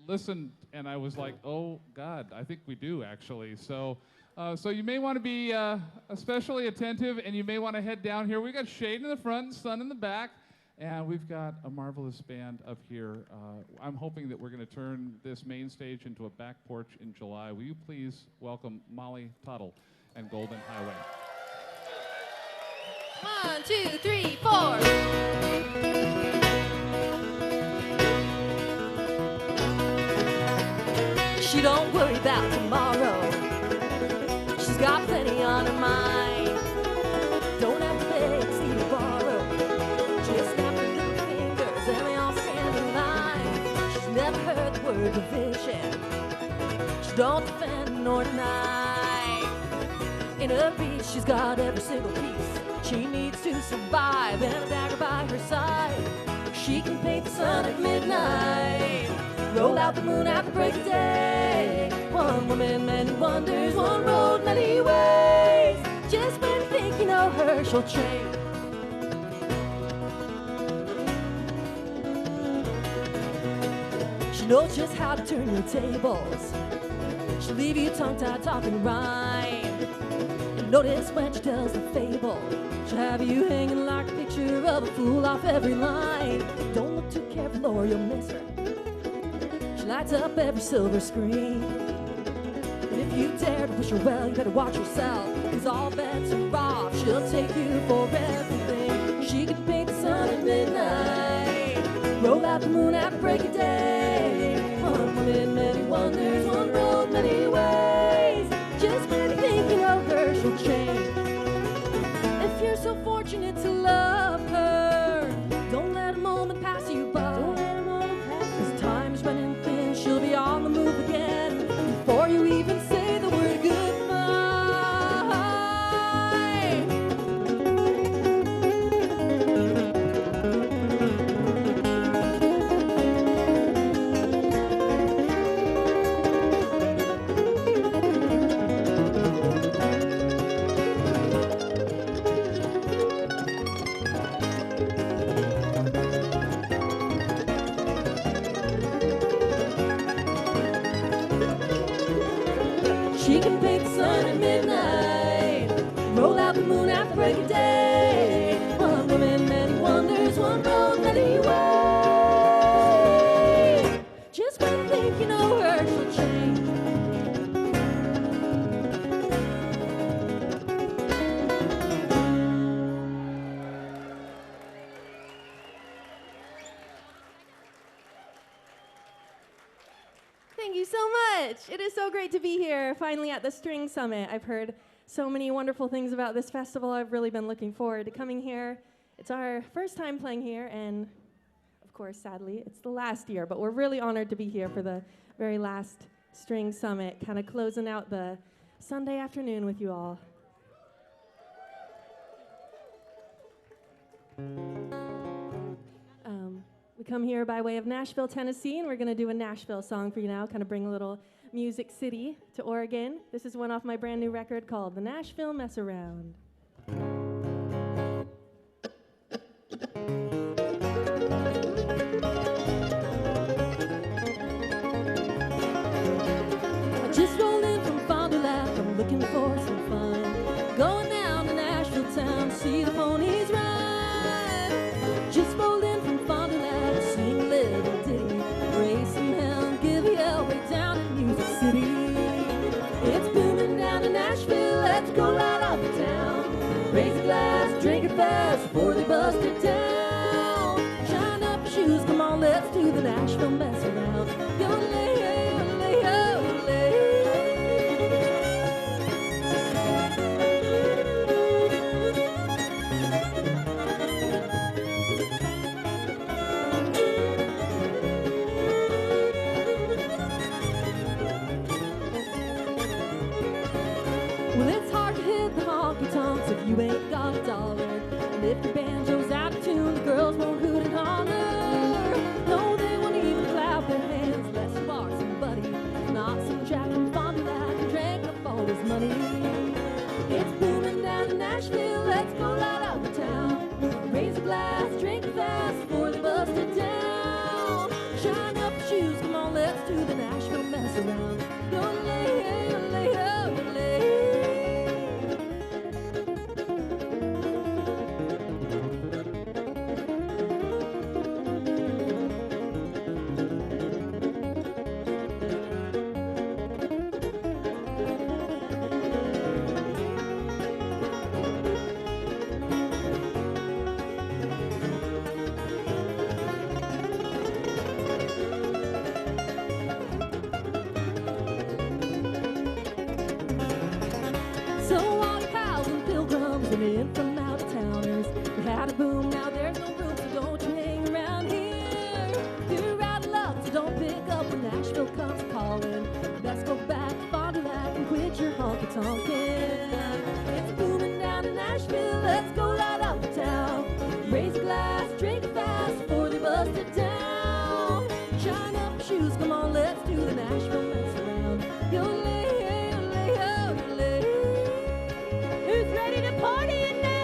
listened and I was like, oh God, I think we do actually. So you may want to be especially attentive, and you may want to head down here. We got shade in the front and sun in the back, and we've got a marvelous band up here. I'm hoping that we're going to turn this main stage into a back porch in July. Will you please welcome Molly Tuttle and Golden Highway? 1, 2, 3, 4. She don't worry about tomorrow. She's got plenty on her mind. Don't have to beg, steal or borrow. Just snap her little fingers and they all stand in line. She's never heard the word division. She don't defend nor deny. In her reach, she's got every single piece she needs to survive, and a dagger by her side. She can paint the sun at midnight, roll out the moon at the break of day. One woman, many wonders, one road, many ways. Just when you think you know her, she'll change. She knows just how to turn your tables. She'll leave you tongue-tied talking rhyme. And notice when she tells the fable, she'll have you hanging like a picture of a fool off every line. Don't look too careful or you'll miss her. She lights up every silver screen. And if you dare to push her well, you better watch yourself, 'cause all bets are off. She'll take you for everything. She can paint the sun at midnight, roll out the moon at the break of day. One woman, many wonders, one road, many ways. Just when you think you know her, she'll change. If you're so fortunate to love her, don't let a moment pass you by. Don't let a moment pass you by. 'Cause time's running thin, she'll be on the move again before you even say the word goodbye. She can paint the sun at midnight, roll out the moon at the break of day. One woman, many wonders, one road, many ways. Just when you think you know her, she'll change. Thank you so much. It is so great to be here, finally at the String Summit. I've heard so many wonderful things about this festival. I've really been looking forward to coming here. It's our first time playing here, and of course, sadly, it's the last year, but we're really honored to be here for the very last String Summit, kind of closing out the Sunday afternoon with you all. We come here by way of Nashville, Tennessee, and we're going to do a Nashville song for you now, kind of bring a little Music City to Oregon. This is one off my brand new record called The Nashville Mess Around. I just rolled in from Fond du Lac, I'm looking for some fun. Going down to Nashville town to see the ponies ride. Just rolled in from Fond du Lac, sing a little ditty, raise some hell and give hell way down in Music City. It's booming down in Nashville, let's go right out of town. Raise a glass, drink it fast before they bust it down. Shine up your shoes, come on, let's do the Nashville mess around. Yo-lay, yo-lay, yo-lay. Well, it's hard to hit the honky-tonks if you ain't got a dollar. And if your banjo's out of tune, the girls won't hoot and holler. No, they won't even clap their hands unless you are somebody. Not some jack from Fond du Lac and drank up all his money. It's booming down in Nashville, let's go right out of town. Raise a glass, drink it fast before they bust it down. Shine up your shoes, come on, let's do the Nashville mess around. Yodelay, yodelay, yodelay. So all you pals and pilgrims and in from out of towners, we had a boom, now there's no room, so don't you hang around here. You're out of luck, so don't pick up when Nashville comes calling. Let's go back to Fond du Lac and quit your honky tonkin'. It's booming down in Nashville, let's go light up the town. Raise a glass, drink it fast before they bust it down. Shine up your shoes, come on, let's do the Nashville mess around. Yodelay, yodelay, yodelay. Who's ready to party in Nashville?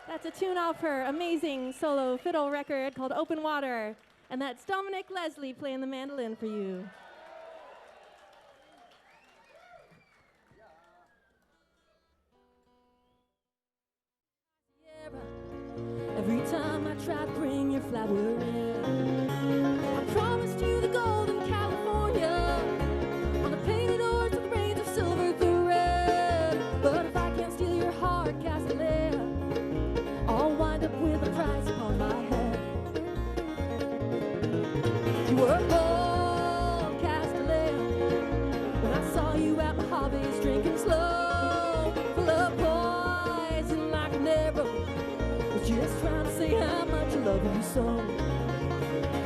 That's a tune off her amazing solo fiddle record called Open Water. And that's Dominic Leslie playing the mandolin for you. you so.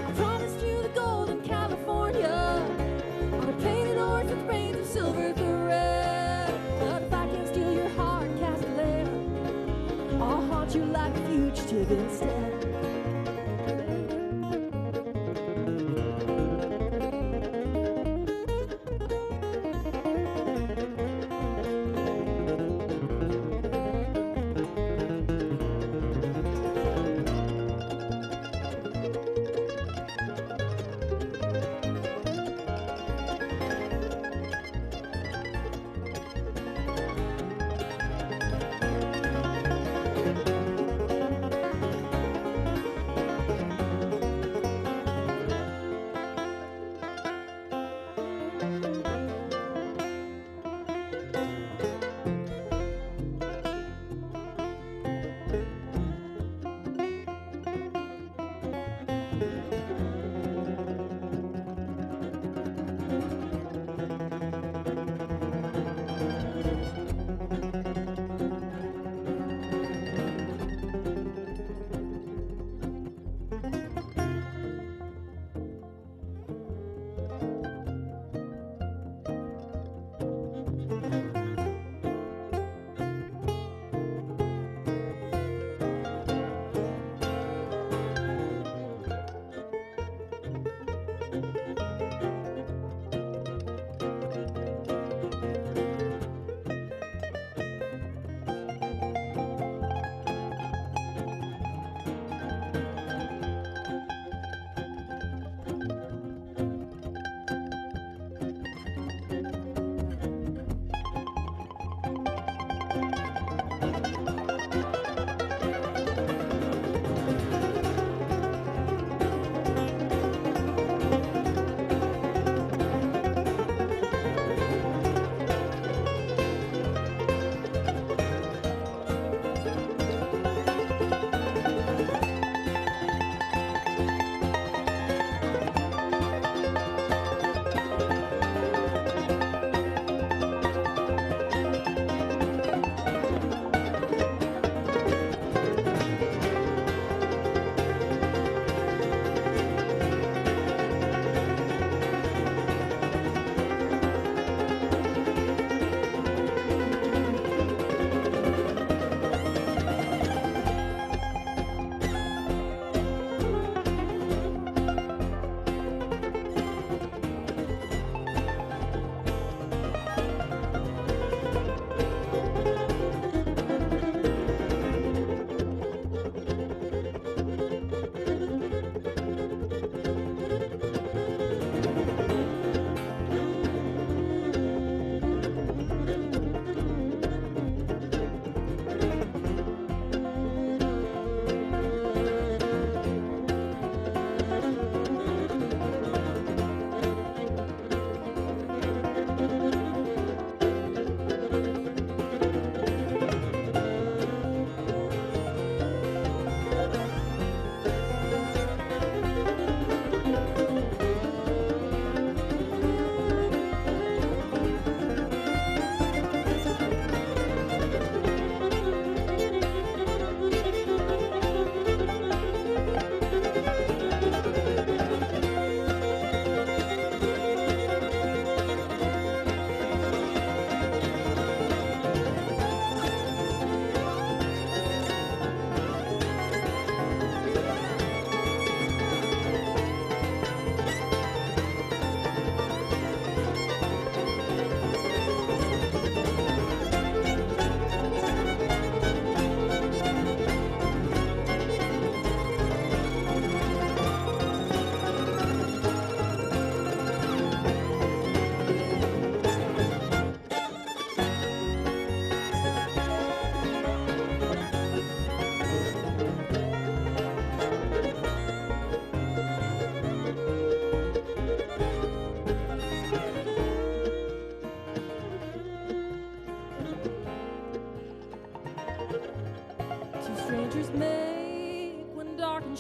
I promised you the golden California on a painted horse with reins of silver thread. But if I can't steal your heart, Castellan, I'll haunt you like a fugitive instead.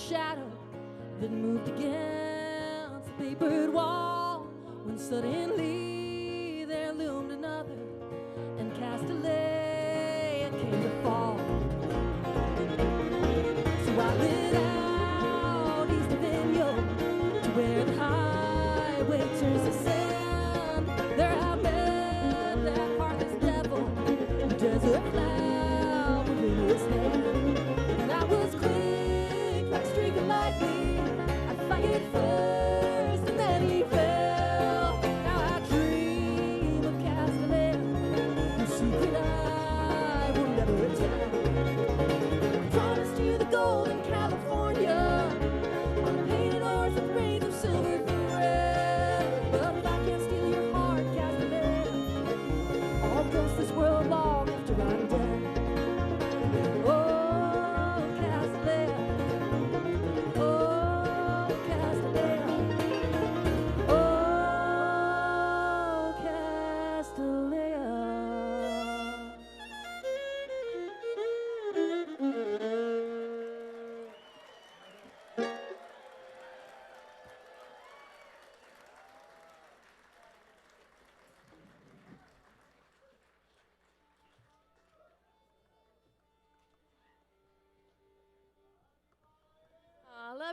shadow that moved against the papered wall, when suddenly there loomed another, and Castellet came to fall. So I lit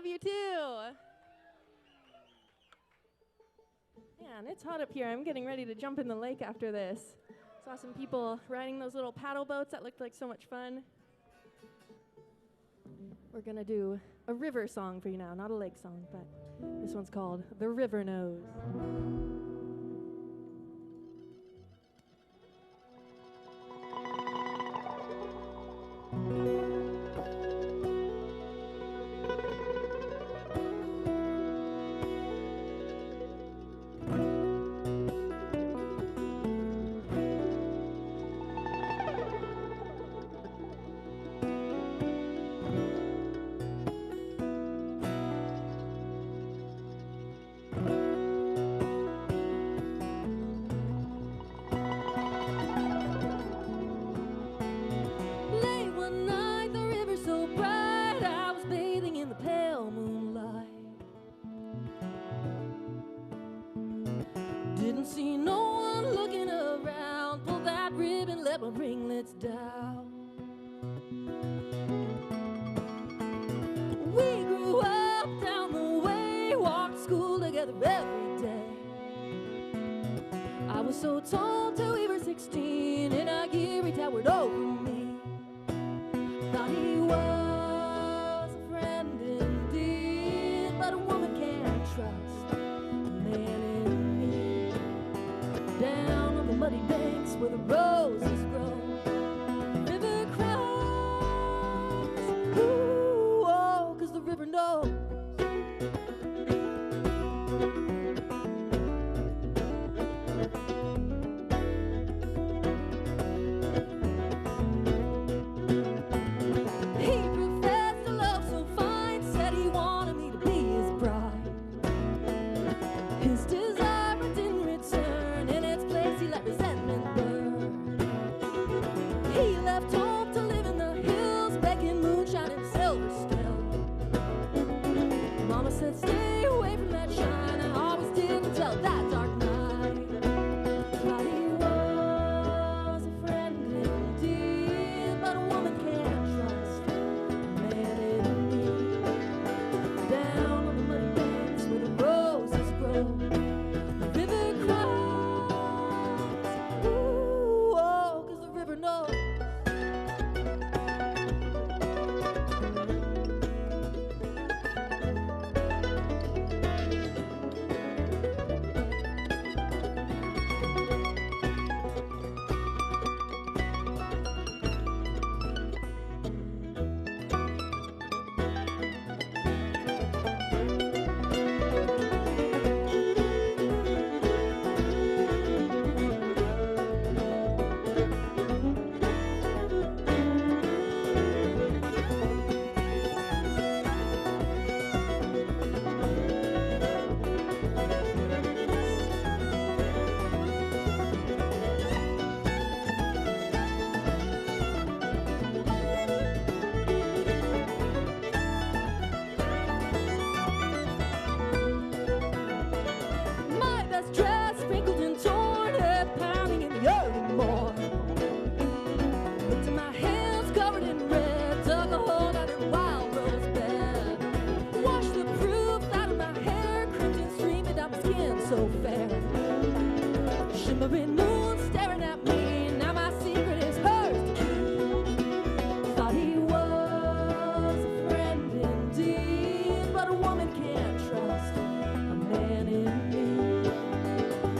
love you too. Man, it's hot up here. I'm getting ready to jump in the lake after this. Saw some people riding those little paddle boats. That looked like so much fun. We're gonna do a river song for you now, not a lake song, but this one's called The River Knows. Didn't see no one looking around. Pull that ribbon, let my ringlets down. We grew up down the way, walked to school together every day. I was so tall till we were 16, and a Geary towered over me. Thought he was a friend indeed, but a woman can't trust a man in me. Down on the muddy banks where the roses grow, the river cries, ooh, oh, 'cause the river knows. He professed a love so fine, said he wanted me to be his bride. His desire didn't return, in its place he let resentment burn. He left home to live in the hills, begging moonshine and silver still. Mama said stay away from that shine, I always did until that dark night. Thought he was a friend indeed, but a woman can't trust a man in me. Down on the muddy banks where the roses grow, the river cries, ooh, oh, 'cause the river knows. My best dress sprinkled and torn, head pounding in the early morning. Looked at my hands covered in red, dug a hole out in the wild rose bed. Washed the proof out of my hair, crimson streaming down my skin so fair. Shimmering moon staring at me, now my secret is hers to keep. Thought he was a friend indeed, but a woman can't trust a man in me.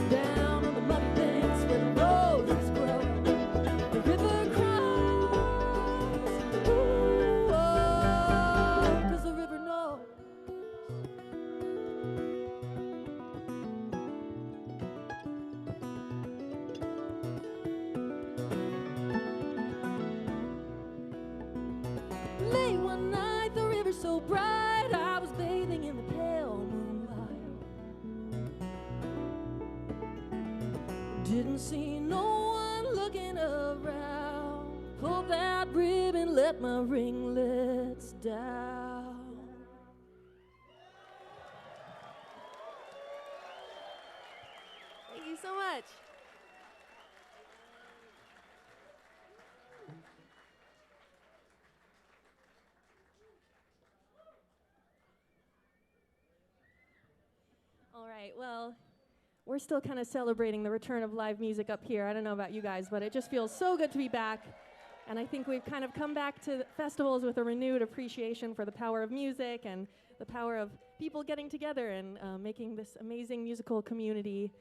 Down on the muddy banks where the roses grow, the river cries, ooh, oh, 'cause the river knows. Late one night, the river so bright, I was bathing in the pale moonlight. Didn't see no one looking around. Pulled that ribbon, let my ringlets down. Thank you so much. All right, well, we're still kind of celebrating the return of live music up here. I don't know about you guys, but it just feels so good to be back. And I think we've kind of come back to festivals with a renewed appreciation for the power of music and the power of people getting together and making this amazing musical community.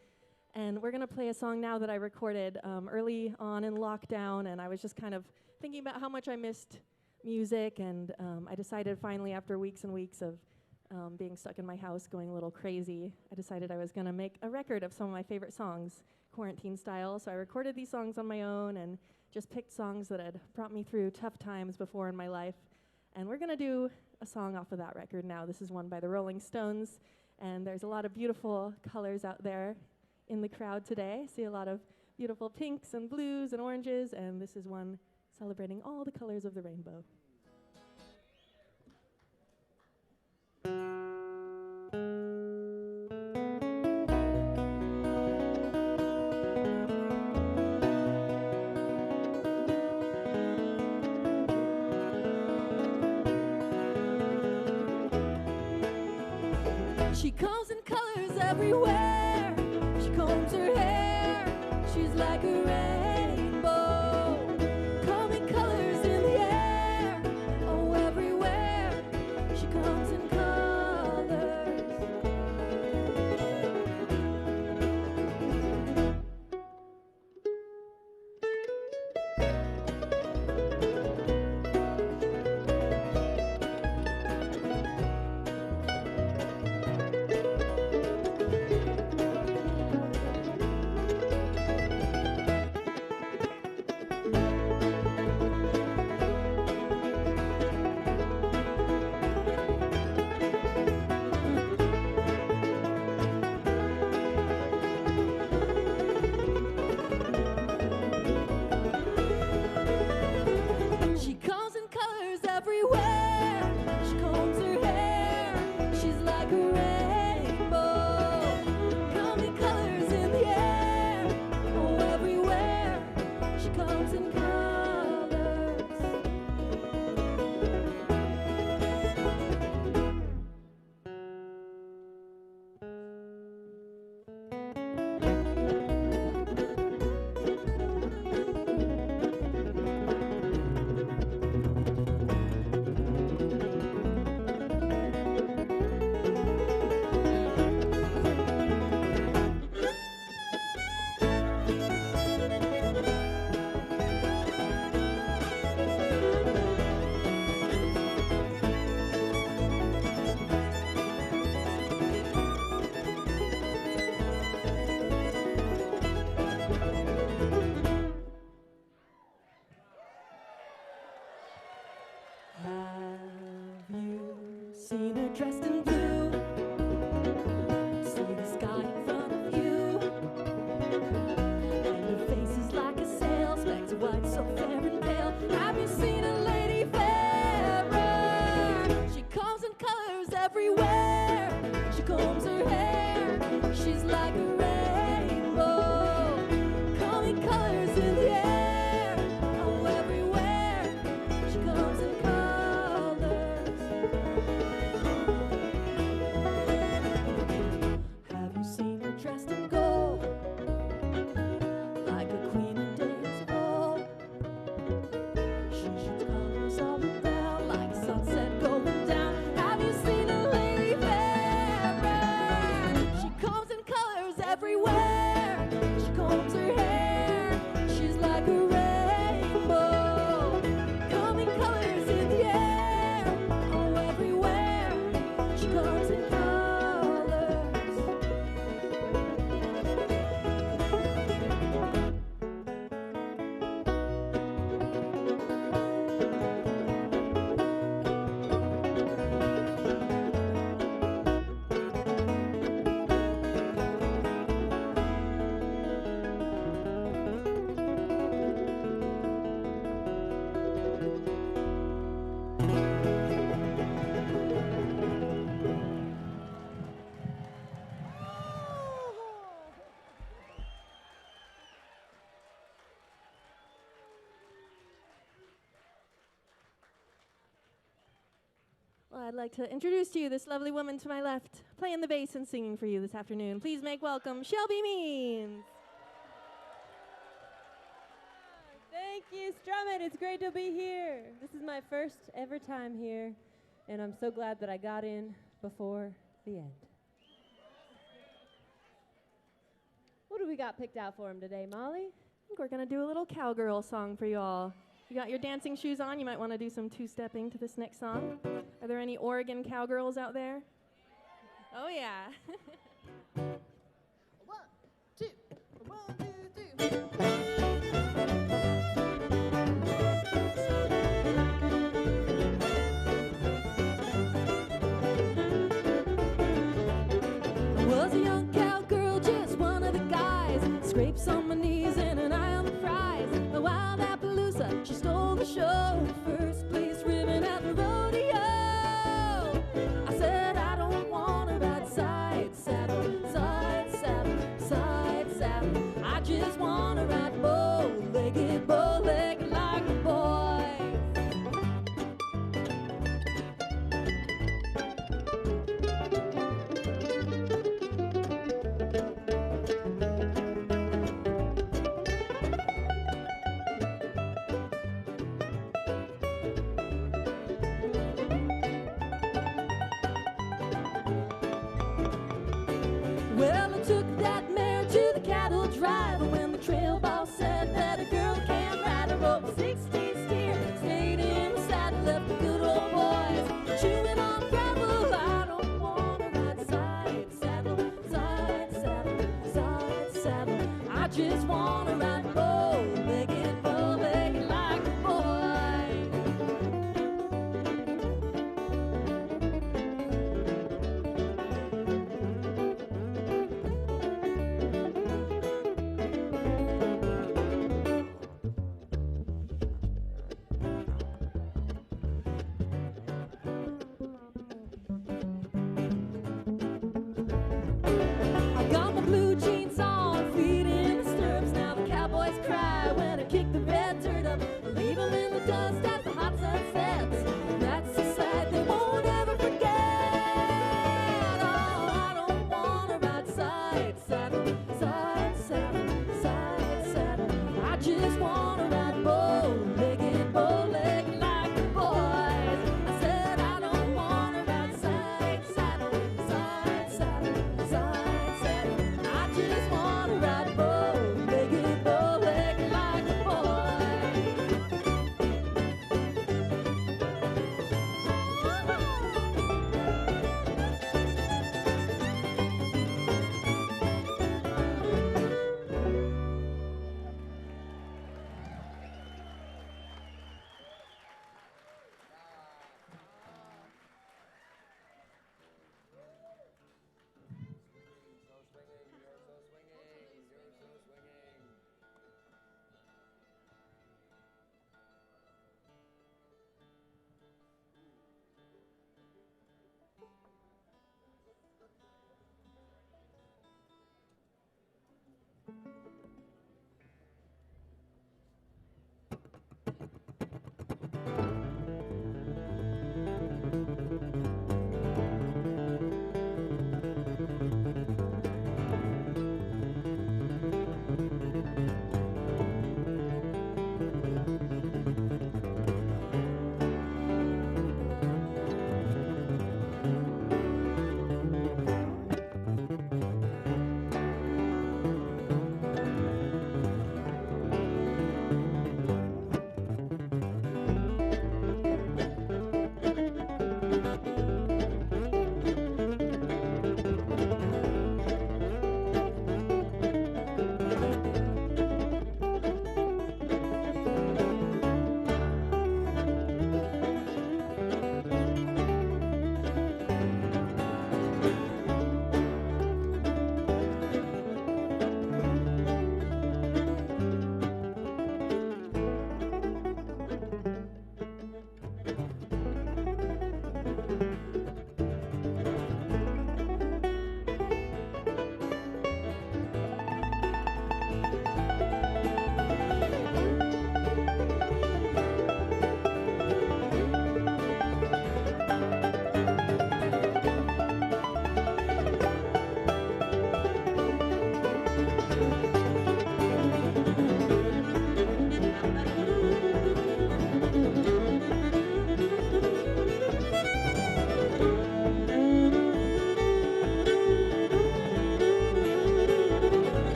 And we're going to play a song now that I recorded early on in lockdown, and I was just kind of thinking about how much I missed music, and I decided finally, after weeks and weeks of being stuck in my house going a little crazy, I decided I was going to make a record of some of my favorite songs, quarantine style. So I recorded these songs on my own and just picked songs that had brought me through tough times before in my life. And we're going to do a song off of that record now. This is one by the Rolling Stones, and there's a lot of beautiful colors out there in the crowd today. I see a lot of beautiful pinks and blues and oranges, and this is one celebrating all the colors of the rainbow. She comes in colors everywhere. She combs her hair. She's like a rainbow. Coming colors in the air. Oh, everywhere. She comes in colors. She comes in colors everywhere. She combs her hair. She's like a rainbow. Coming colors in the air. Oh, everywhere. She comes in colors. Have you seen her dressed in blue? See the sky in front of you, and her face is like a sail, specks of white so fair and pale. Have you seen a lady fairer? She comes in colors everywhere. She combs her hair. She's like a rainbow. Coming colors in the air. Oh, everywhere. She comes in colors. Well, I'd like to introduce to you this lovely woman to my left, playing the bass and singing for you this afternoon. Please make welcome Shelby Means. Thank you, Strummett. It's great to be here. This is my first ever time here, and I'm so glad that I got in before the end. What do we got picked out for him today, Molly? I think we're going to do a little cowgirl song for you all. You got your dancing shoes on? You might want to do some two-stepping to this next song. Are there any Oregon cowgirls out there? Oh, yeah. 1, 2, 1, 2, 3. I was a young cowgirl, just one of the guys. Scrapes on my knees and an eye on the prize. The wild Appaloosa, she stole the show. First place ribbon at the rodeo. I said I don't want to ride side saddle, side saddle, side saddle. I just want to ride bow-legged like a boy. Well, I took that mare to the cattle drive, and when the trail boss said that a girl can't ride, I rode 16 steer, stayed in the saddle, left the good old boys chewing on gravel. I don't want to ride side saddle, side saddle, side saddle. I just want to ride bow-legged like a boy.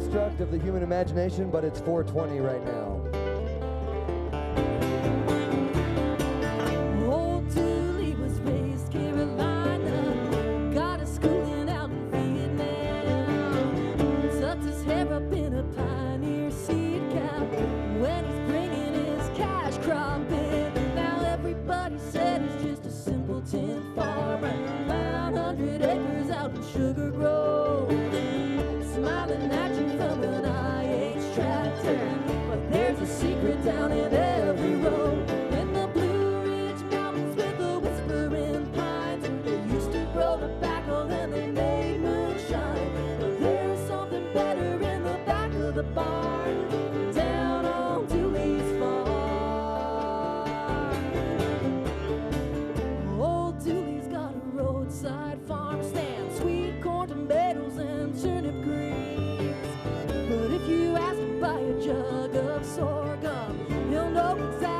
construct of the human imagination, but it's 420 right now. Old Dooley was raised Carolina, got his schooling out in Vietnam, tucked his hair up in a pioneer seed cap when he's bringing his cash crop in. Now everybody said he's just a simpleton farmer, about 100 acres out in Sugar Grove, smiling at you from an IH tractor. But there's a secret down in every road, in the Blue Ridge Mountains with the whispering pines. They used to grow tobacco, then they made moonshine. But there's something better in the back of the barn, down on Dooley's farm. Old Dooley's got a roadside farm stand, sweet corn, tomatoes, and turnip greens. But if you ask to buy a jug of sorghum, you'll know exactly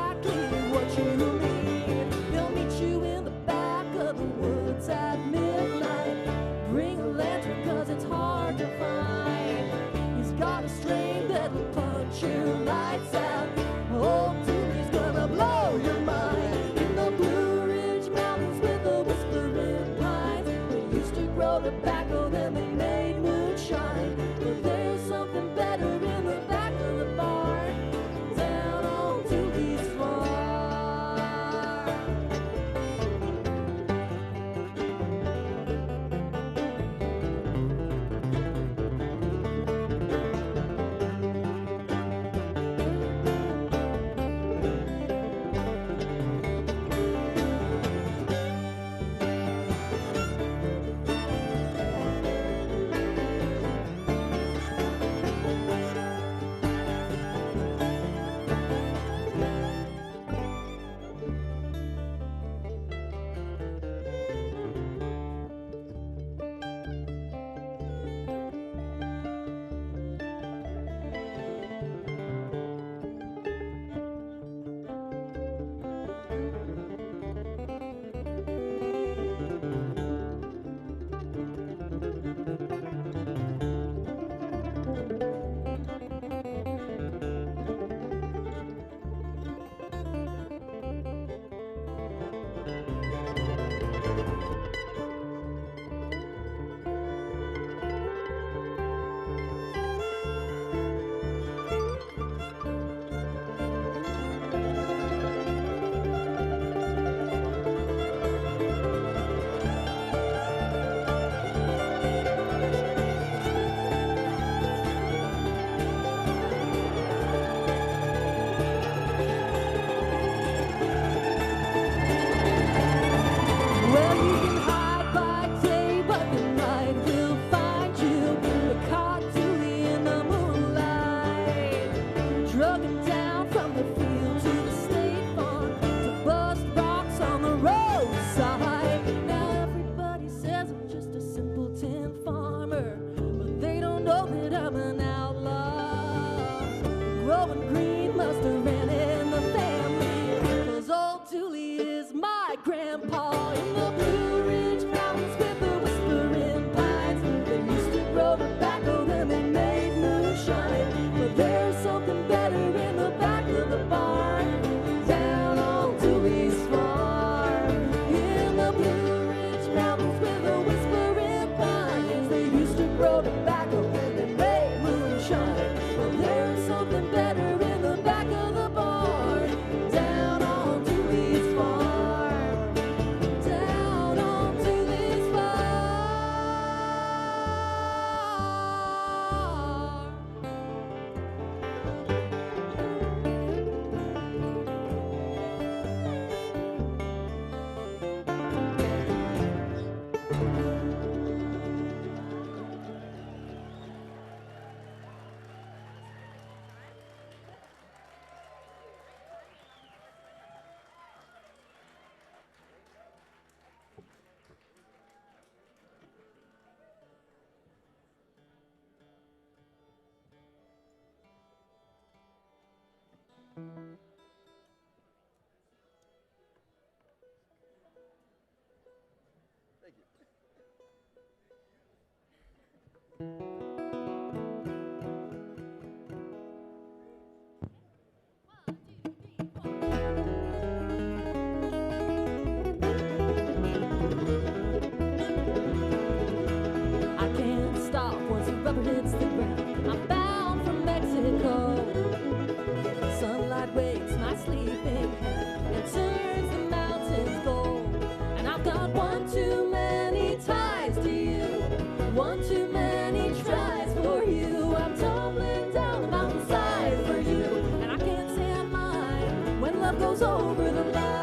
love goes over the line.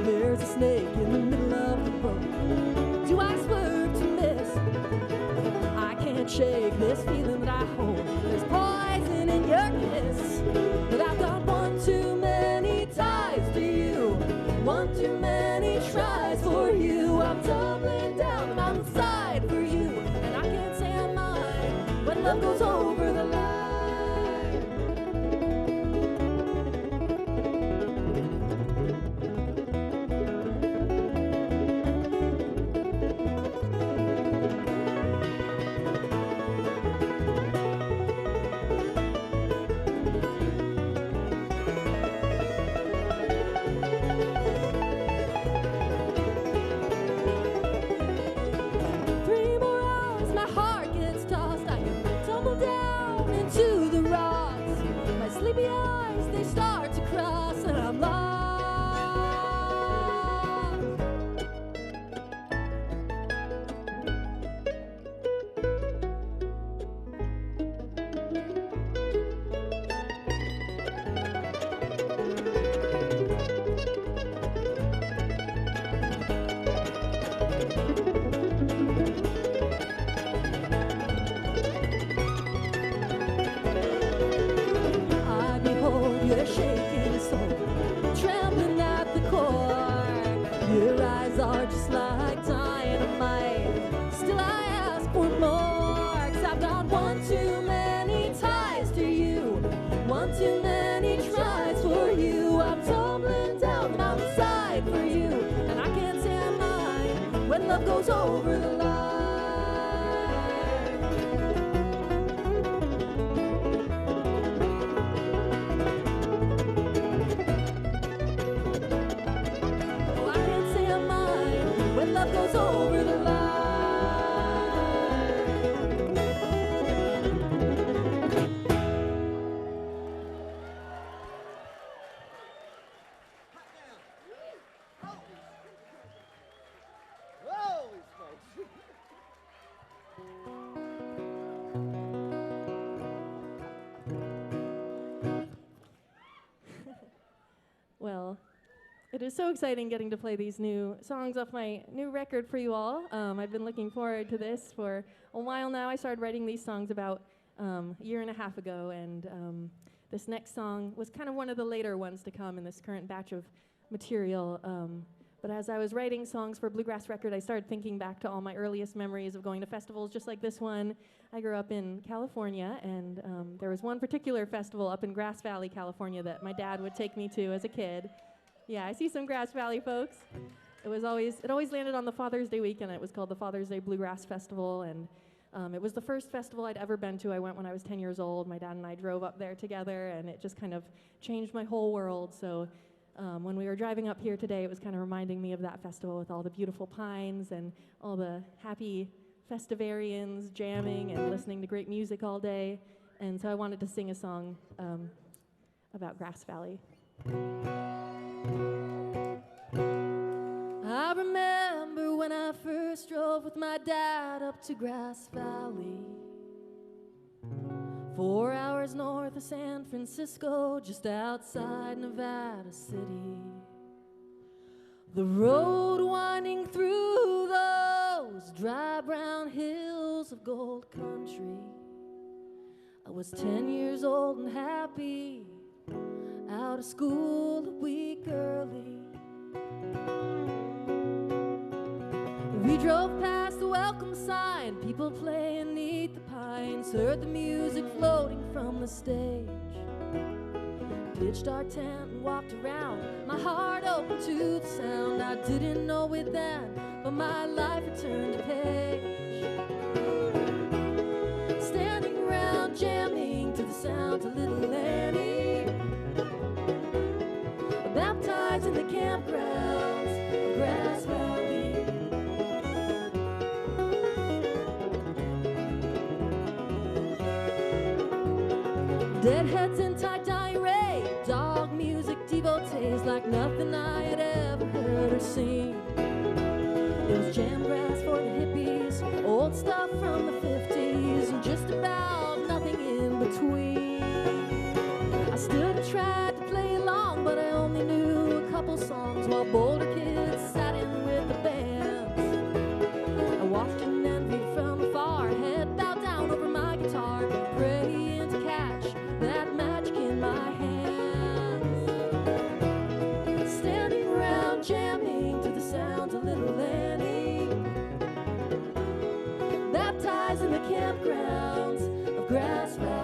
There's a snake in the middle of the boat. Do I swerve to miss? I can't shake this feeling that I hold. There's poison in your kiss. But I've got one too many ties to you, one too many tries for you. I'm tumbling down the mountainside for you, and I can't say I'm mine when love goes over the line. Sleepy eyes, they start to cross, and I'm lost. You're shaking so, trembling at the core. Your eyes are just like dynamite. Still I ask for more, 'cause I've got one too many ties to you, one too many tries for you. I'm tumbling down the mountainside for you, and I can't say I'm mine when love goes over the line. Love goes over the line. Holy smokes. Well, it is so exciting getting to play these new songs off my new record for you all. I've been looking forward to this for a while now. I started writing these songs about a year and a half ago, and this next song was kind of one of the later ones to come in this current batch of material. But as I was writing songs for Bluegrass Record, I started thinking back to all my earliest memories of going to festivals just like this one. I grew up in California, and there was one particular festival up in Grass Valley, California, that my dad would take me to as a kid. Yeah, I see some Grass Valley folks. It always landed on the Father's Day weekend. It was called the Father's Day Bluegrass Festival, and it was the first festival I'd ever been to. I went when I was 10 years old. My dad and I drove up there together, and it just kind of changed my whole world. So when we were driving up here today, it was kind of reminding me of that festival with all the beautiful pines and all the happy festivarians jamming and listening to great music all day. And so I wanted to sing a song about Grass Valley. I remember when I first drove with my dad up to Grass Valley, 4 hours north of San Francisco, just outside Nevada City. The road winding through those dry brown hills of gold country. I was 10 years old and happy, out of school a week early. We drove past the welcome sign, people playing 'neath the pines, heard the music floating from the stage. Pitched our tent and walked around, my heart open to the sound. I didn't know it then, but my life had turned a page. Standing around jamming to the sounds of Little Annie, baptized in the campgrounds of Grass Valley. Deadheads in tie-dye array, dog music devotees like nothing I had ever heard or seen. It was while Boulder kids sat in with the bands. I watched and envied from afar, head bowed down over my guitar, praying to catch that magic in my hands. Standing around jamming to the sounds of Little Annie, baptized in the campgrounds of Grass Valley.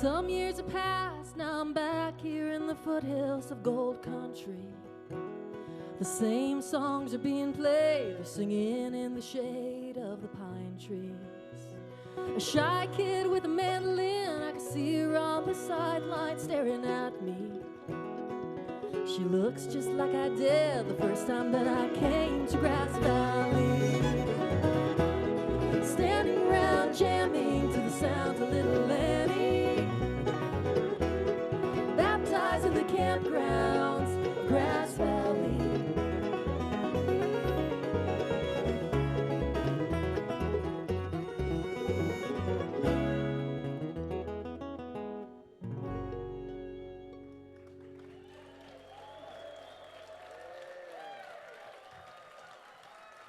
Some years have passed, now I'm back here in the foothills of Gold Country. The same songs are being played, they're singing in the shade of the pine trees. A shy kid with a mandolin, I can see her on the sideline staring at me. She looks just like I did the first time that I came to Grass Valley. Standing around jamming to the sounds of Little Annie, baptized in the campgrounds of Grass Valley.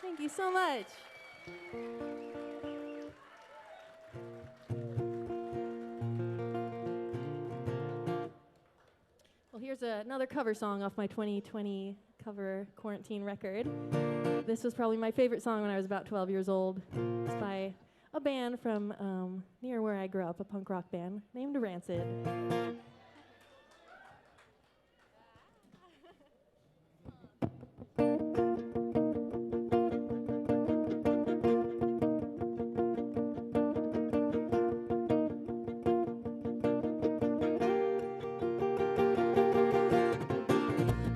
Thank you so much. Well, here's another cover song off my 2020 cover quarantine record. This was probably my favorite song when I was about 12 years old. It's by a band from near where I grew up, a punk rock band named Rancid.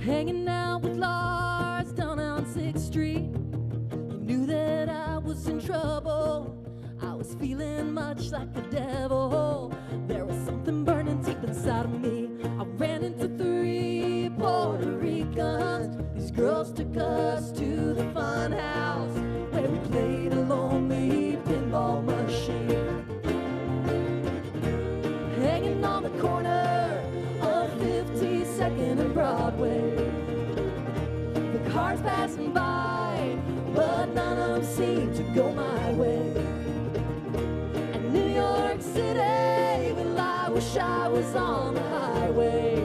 Hanging out with Lars down on 6th Street. You knew that I was in trouble. I was feeling much like the devil. There was something burning deep inside of me. I ran into 3 Puerto Ricans. These girls took us to the fun house where we played a lonely pinball machine. Hanging on the corner of 52nd and Broadway. The cars passing by, but none of them seemed to go my way. And New York City, well, I wish I was on the highway,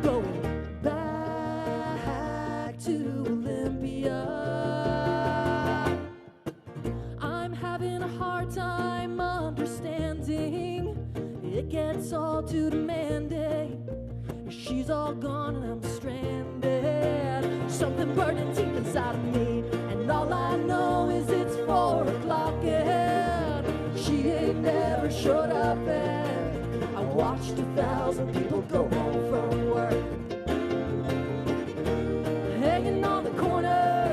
going back to Olympia. I'm having a hard time understanding. It gets all too demanding. She's all gone and I'm stranded. Something burning deep inside of me, and all I know is it's 4 o'clock and she ain't never showed up. And I watched 1,000 people go home from work, hanging on the corner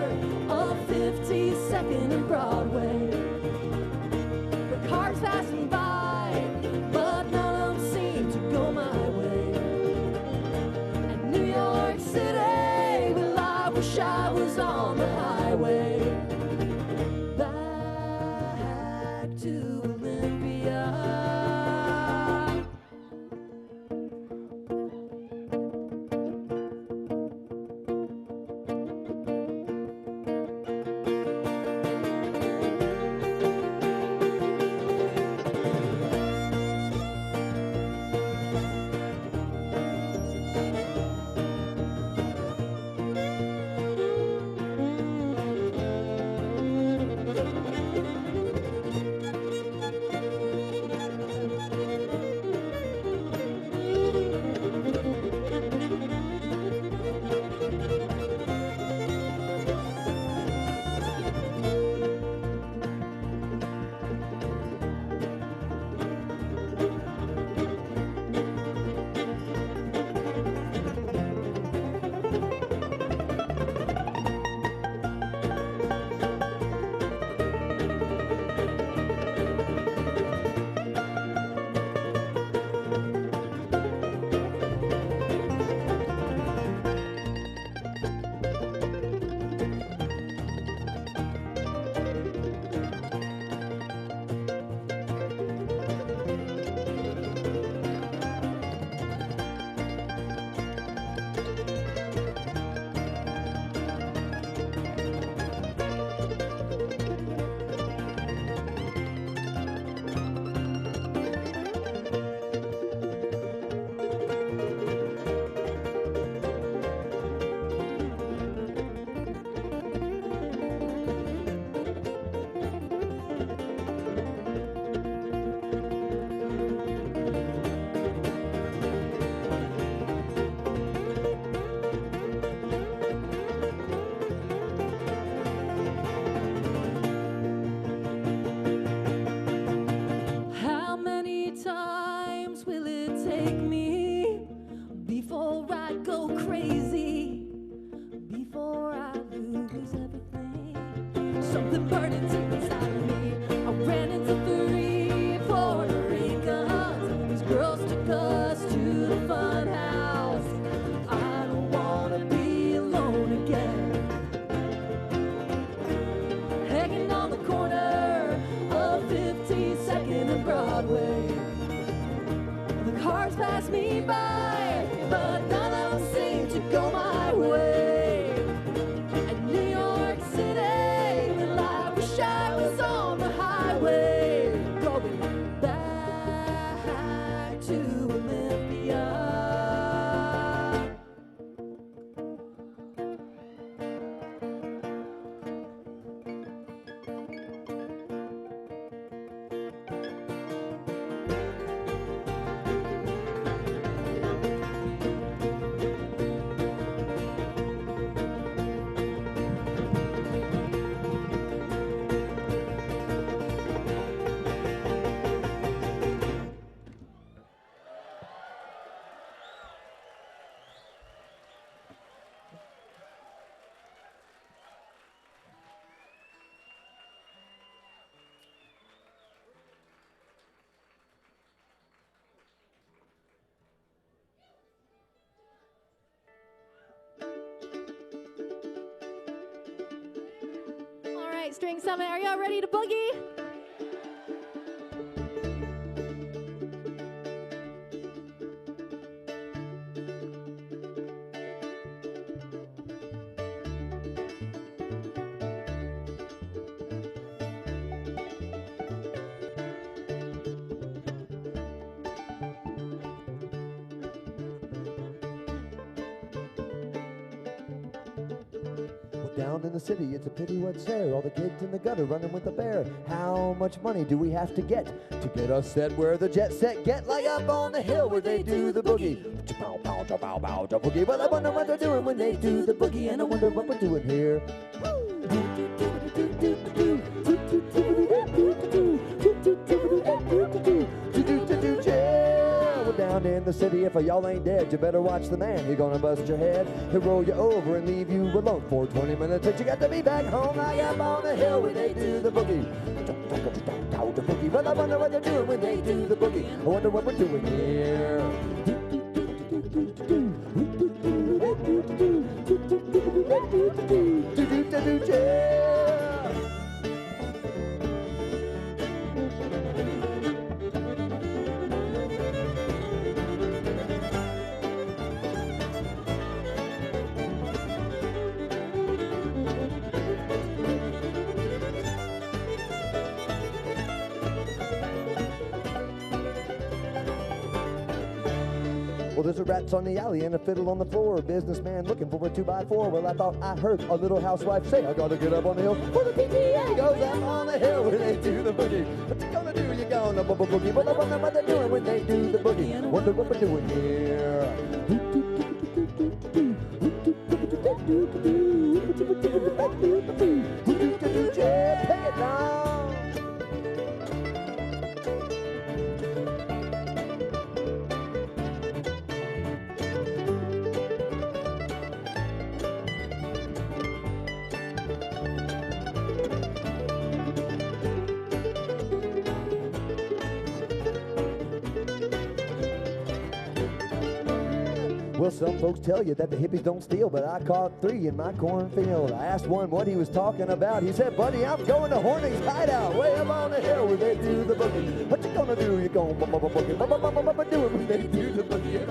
52nd and Broadway. The cars passing by, but none of them seem to go my way. At New York City, well, I wish I was on the highway. Back to Olympia. Something burning deep inside of me. I ran into 3 Puerto Ricans. These girls took us to the fun house. I don't wanna be alone again. Hanging on the corner of 52nd and Broadway. The cars pass me by, but none of them seem to go my way. I was on the highway, going back to Olympia. String Summit, are y'all ready to boogie? Down in the city, it's a pity what's there. All the kids in the gutter running with the bear. How much money do we have to get us set where the jet set get? Like up on the hill where they do the boogie. Bow, bow, bow, bow, bow, bow, boogie. Well, I wonder what they're doing when they do the boogie, and I wonder what we're doing here. Yeah, we're down in the city. If y'all ain't dead, you better watch the man. He gonna bust your head, he'll roll you over and leave you alone for 20 minutes. But you got to be back home like up on the hill when they do the boogie. The boogie. Well, I wonder what they're doing when they do the boogie. I wonder what we're doing here. Well, there's a rats on the alley and a fiddle on the floor. A businessman looking for a 2x4. Well, I thought I heard a little housewife say, I gotta get up on the hill for the PTA goes up on the hill when they do the boogie. What you gonna do? You gonna boogie. Well, I wonder what they're doing when they do the boogie. Wonder what we're doing here. Pay it now. Well, some folks tell you that the hippies don't steal, but I caught 3 in my cornfield. I asked one what he was talking about. He said, buddy, I'm going to Horning's hideout, way up on the hill where they do the boogie. What you gonna do? You gonna boogie, do it when they do the boogie.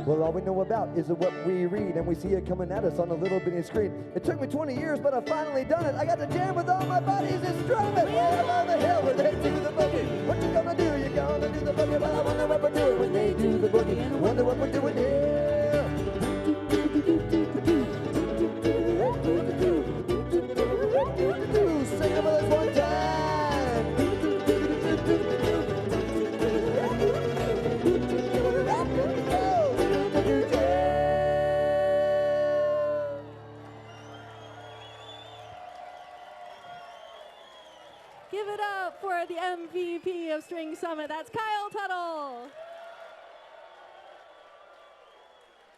Well, all we know about is what we read, and we see it coming at us on a little bitty screen. It took me 20 years, but I finally done it. I got to jam with all my buddies and strum it. Way up on the hill where they do the boogie. What you gonna do? You gonna do the boogie? Well, I wonder what we're doing when they do the boogie. Wonder what we're doing here. Sing it with us one time. Give it up for the MVP of String Summit. That's Kyle Tuttle.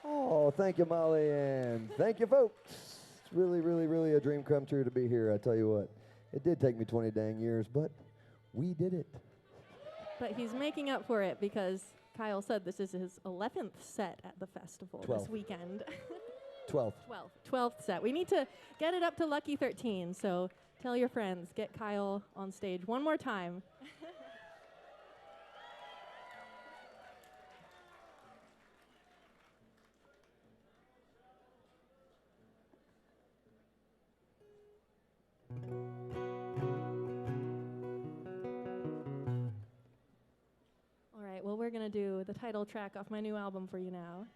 Oh, thank you, Molly, and thank you, folks. It's really, really, really a dream come true to be here, I tell you what. It did take me 20 dang years, but we did it. But he's making up for it because Kyle said, this is his 11th set at the festival 12th. this weekend. 12. 12th set. We need to get it up to Lucky 13, so tell your friends, get Kyle on stage one more time. All right, well, we're going to do the title track off my new album for you now.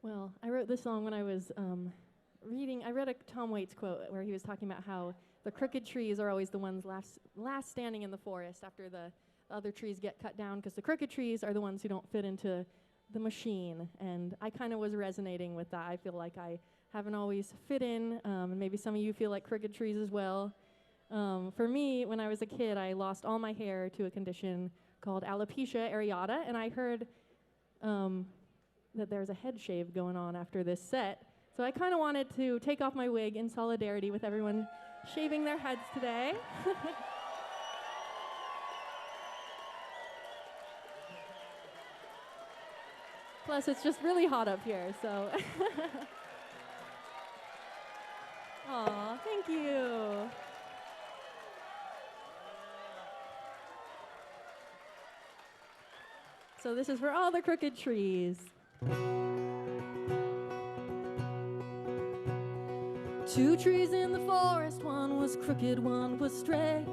Well, I wrote this song when I was I read a Tom Waits quote where he was talking about how the crooked trees are always the ones last standing in the forest after the other trees get cut down, because the crooked trees are the ones who don't fit into the machine. And I kind of was resonating with that. I feel like I haven't always fit in, and maybe some of you feel like crooked trees as well. For me, when I was a kid, I lost all my hair to a condition called alopecia areata, and I heard that there's a head shave going on after this set. So I kind of wanted to take off my wig in solidarity with everyone shaving their heads today. Plus, it's just really hot up here, so. Aw, thank you. So this is for all the crooked trees. Two trees in the forest, one was crooked, one was straight.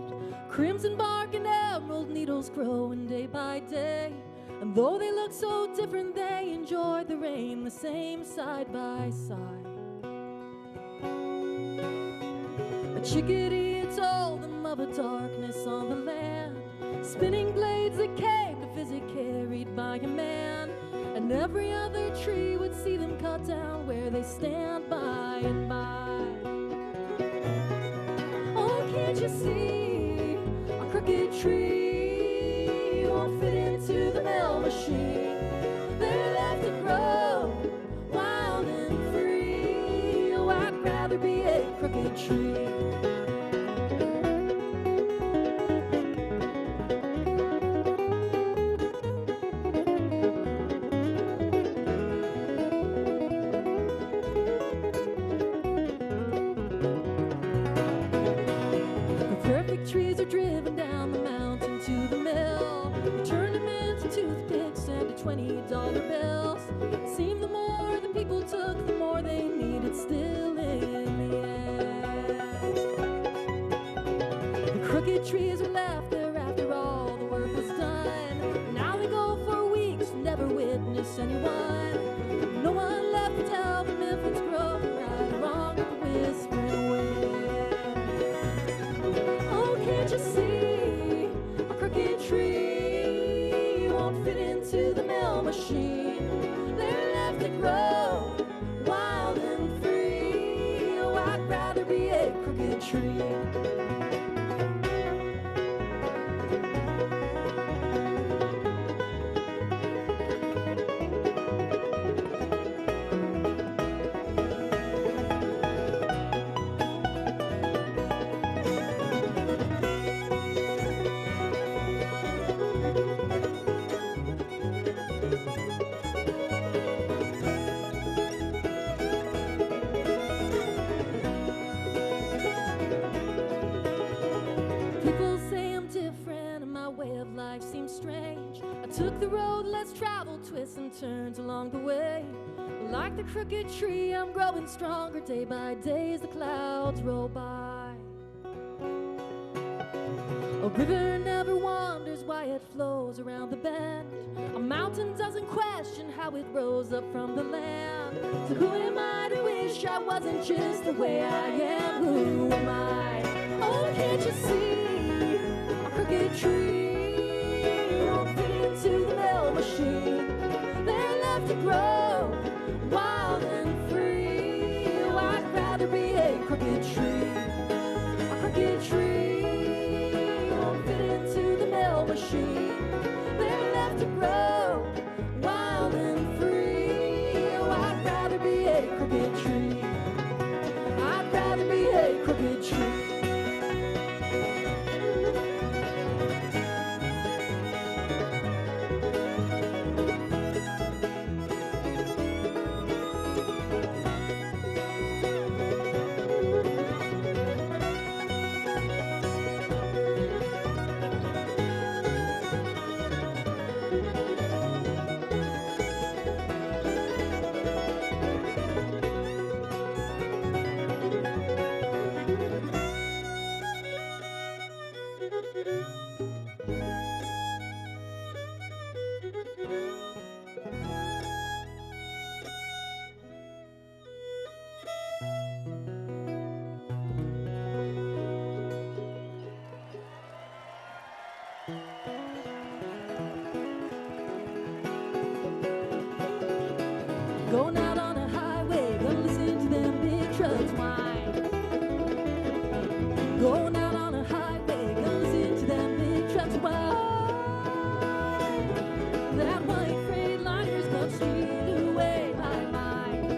Crimson bark and emerald needles growing day by day. And though they look so different, they enjoyed the rain the same side by side. A chickadee told them of a darkness on the land, spinning blades that came to visit carried by a man. And every other tree would see them cut down where they stand by and by. Oh, can't you see a crooked tree won't fit into the mill machine? They're left to grow wild and free. Oh, I'd rather be a crooked tree. Trees are driven down the mountain to the mill. They turned them into toothpicks and to $20 bills. It seemed the more the people took, the more they needed still in the end. The crooked trees were left there after all the work was done. Now they go for weeks, never witness anyone. No one left to tell them if it's growing right or wrong with the whispering wind. Can't you see a crooked tree won't fit into the mill machine? They're left to grow wild and free. Oh, I'd rather be a crooked tree. Took the road less traveled, twists and turns along the way. Like the crooked tree, I'm growing stronger day by day as the clouds roll by. A river never wonders why it flows around the bend. A mountain doesn't question how it rose up from the land. So who am I to wish I wasn't just the way I am? Who am I? Oh, can't you see a crooked tree? To the mill machine, they're left to grow wild and free. Oh, I'd rather be a crooked tree. A crooked tree won't fit into the mill machine. Going out on a highway, gonna listen to them big trucks whine. Going out on a highway, gonna listen to them big trucks whine. That white Freightliner's gonna steal away my mind.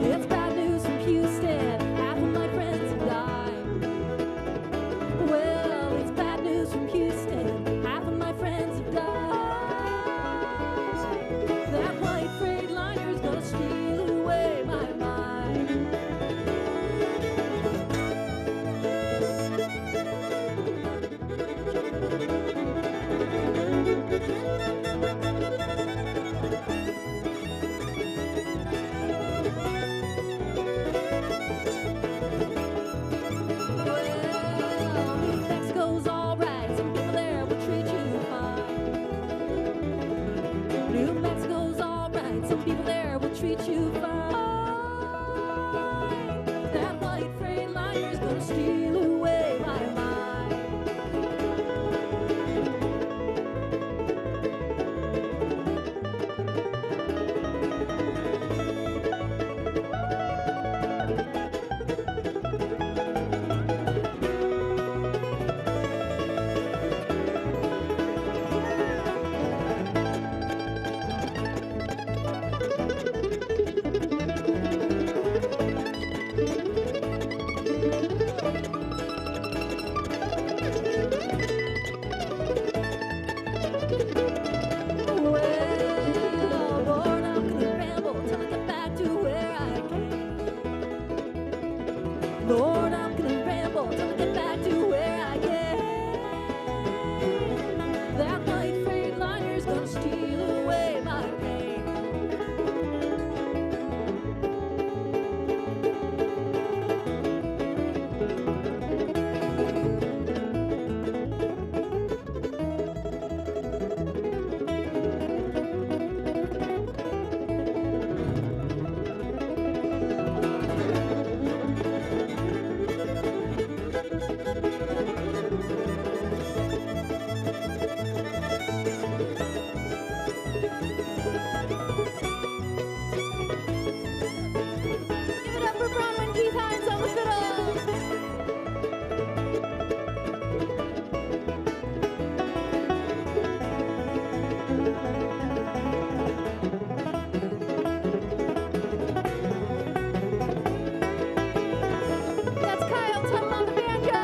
It's bad news from Houston, half of my friends have died. Well, it's bad news from Houston, half of my friends have died. That white Freightliner's gonna steal away my mind. Well, New Mexico's alright, some people there will treat you fine. New Mexico's alright, some people there will treat you fine. That white Freightliner's gonna steal away my mind. Well, Lord, I'm gonna ramble till I get back to where I came. Lord, I'm gonna ramble till I get back to where I came. That white Freightliner's gonna steal away my pain. Give it up for Bronwyn Keith Hines on the fiddle. That's Kyle Tuttle on the banjo.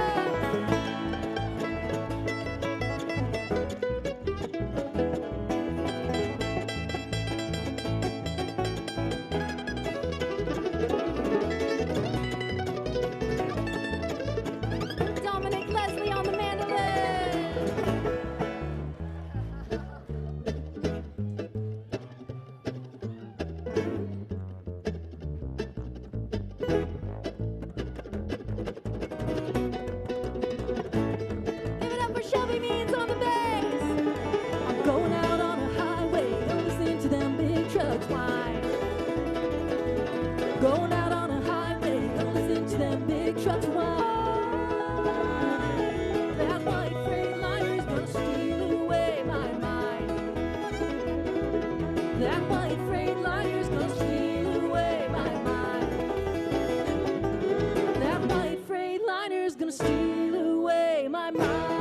Dominic Leslie on the mandolin. Give it up for Shelby Means on the bass. I'm going out on a highway, gonna listen to them big trucks whine. Going out on a highway, gonna listen to them big trucks whine. That white Freightliner's gonna steal away my mind. That white Freightliner's gonna steal away my mind. That white Freightliner's gonna steal away my mind.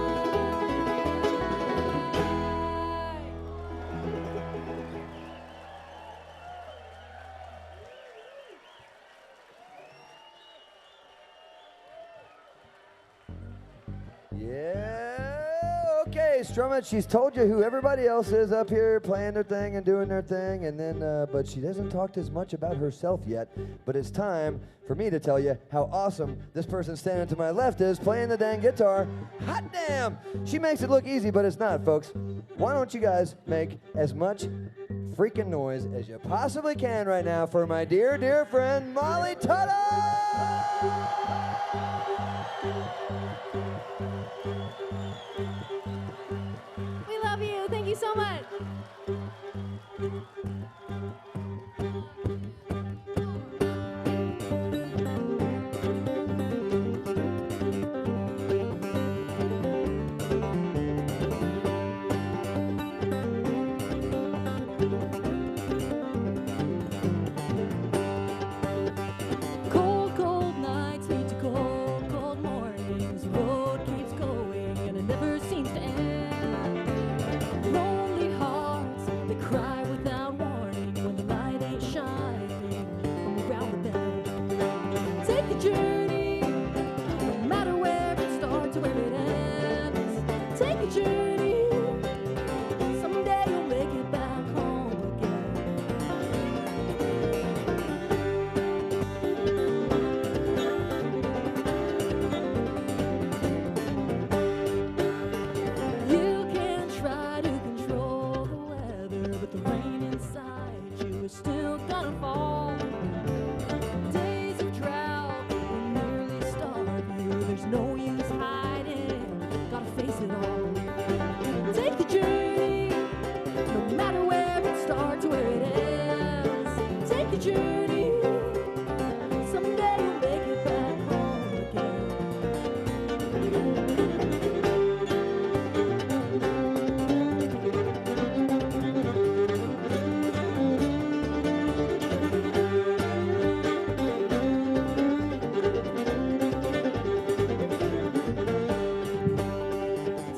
Yeah, okay, Strum It. She's told you who everybody else is up here playing their thing and doing their thing, and then, but she hasn't talked as much about herself yet. But it's time for me to tell you how awesome this person standing to my left is playing the dang guitar. Hot damn! She makes it look easy, but it's not, folks. Why don't you guys make as much freaking noise as you possibly can right now for my dear, dear friend, Molly Tuttle! We love you. Thank you so much. journey, no matter where it starts or where it ends. Take a journey, someday you'll make it back home again. You can try to control the weather, but the rain inside you is still gonna fall. Days of drought will nearly starve you. There's no use hiding, gotta face it all. Take the journey, no matter where it starts or where it ends. Take the journey, someday you'll make it back home again.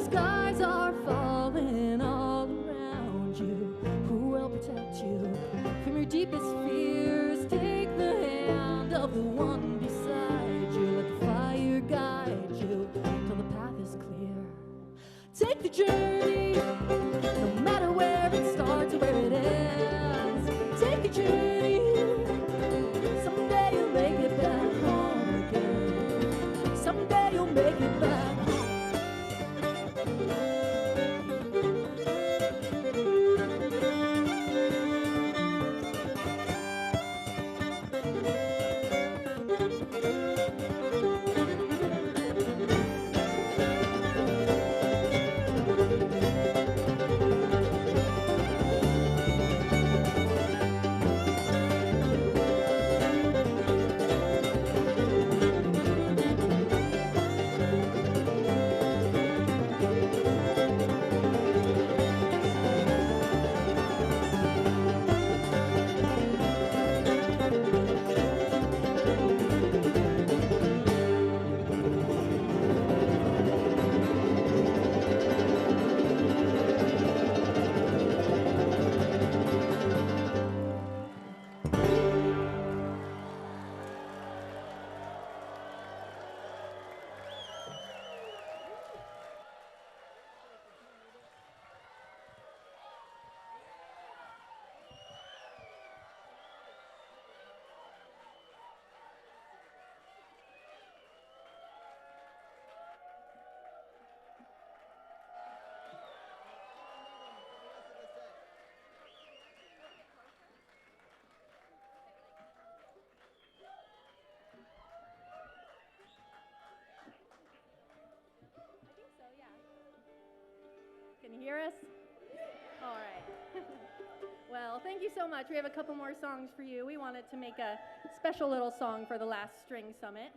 Skies are falling all around you. Who will protect you from your deepest fears? Take the hand of the one beside you. Let the fire guide you till the path is clear. Take the journey, no matter where it starts or where it ends. Take a journey, someday you'll make it back home again. Someday you'll make it back home. Can you hear us? All right. Well, thank you so much. We have a couple more songs for you. We wanted to make a special little song for the last String Summit.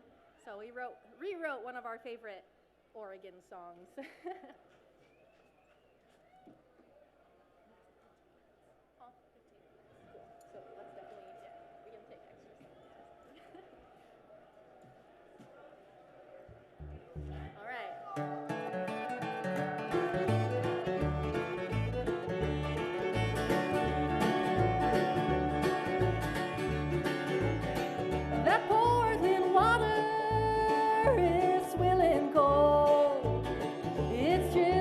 So we rewrote one of our favorite Oregon songs. Oh, 15 minutes. So let's definitely, we can take extra songs. All right. That Portland water is swilling cold. It's just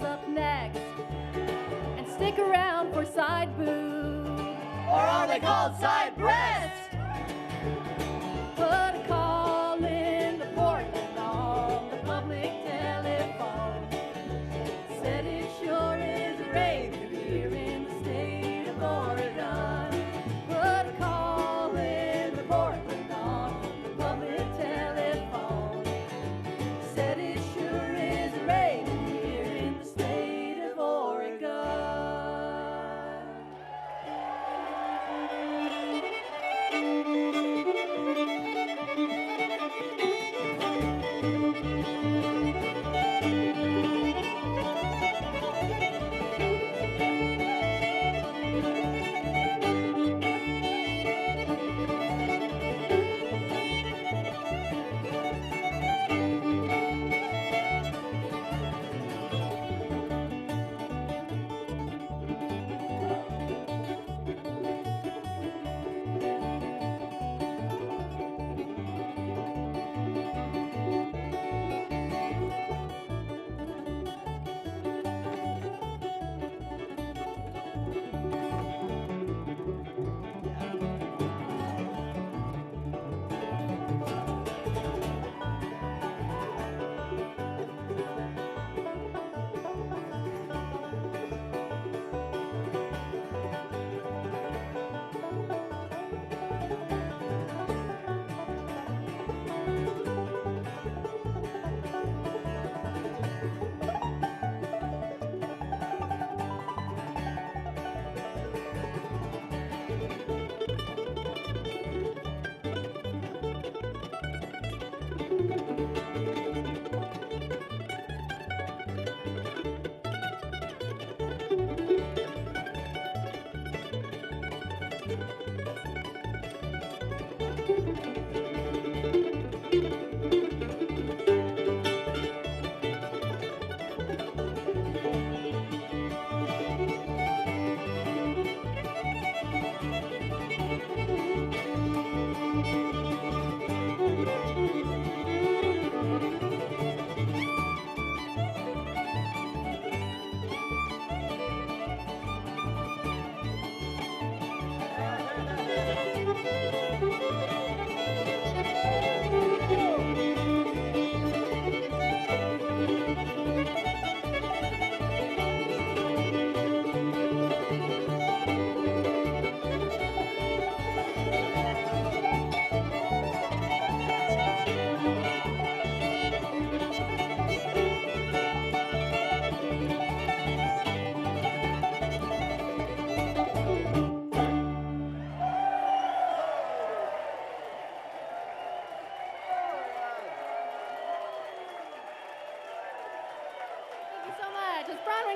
up next. And stick around for side boob. Or are they called side breasts? Put a call in to Portland on the public telephone. Said it sure is raining here in the state of Oregon. Put a call in to Portland on the public telephone. Said it sure is raining here in the state of Oregon.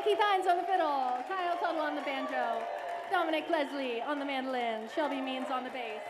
Keith Hines on the fiddle, Kyle Tuttle on the banjo, Dominic Leslie on the mandolin, Shelby Means on the bass.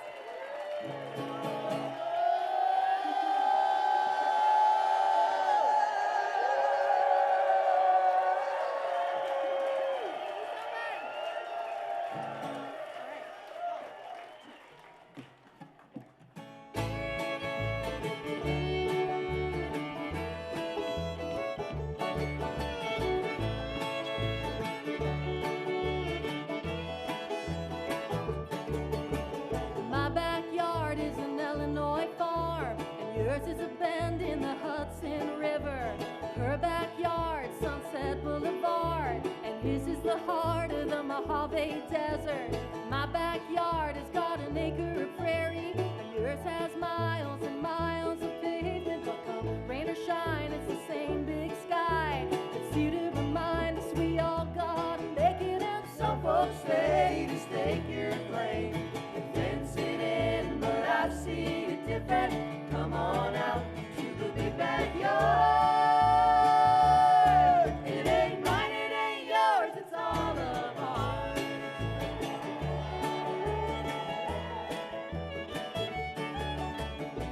My backyard is an Illinois farm, and yours is a bend in the Hudson River. Her backyard, Sunset Boulevard, and his is the heart of the Mojave Desert. My backyard has got an acre of prairie, and yours has miles and miles of pavement. But come rain or shine, it's the same big sky. It's you to remind us we all gotta make it up. Some folks say to stake your claim and fence it in, but I see it different. Come on out to the big backyard. It ain't mine, it ain't yours, it's all of ours.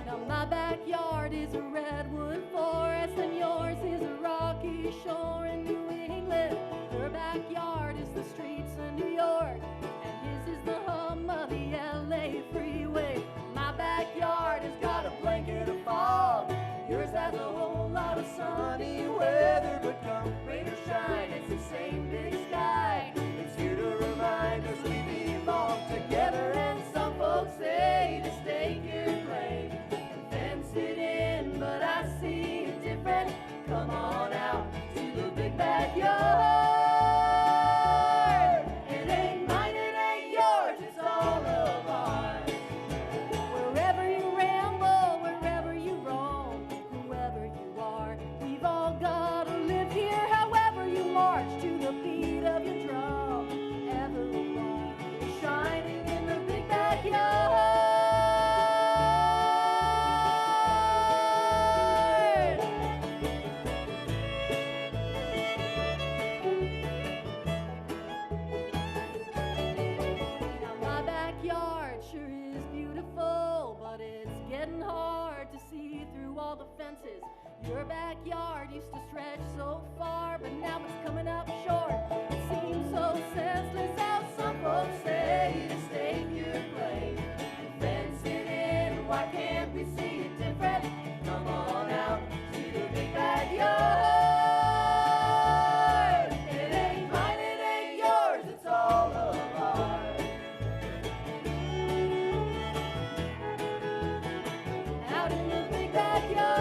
Now my backyard is a redwood forest, and yours is a rocky shore in New England. Her backyard is the streets of New York, and his is the hum of the LA freeway. My backyard has got a blanket of fog, yours has a whole lot of sunny weather. But come rain or shine, all the fences. Your backyard used to stretch so far, but now it's coming up short. It seems so senseless how some folks say to stake your claim and fence it in. Why can't we see it different? Come on out, see the big backyard. It ain't mine, it ain't yours, it's all of ours. Out in the big backyard.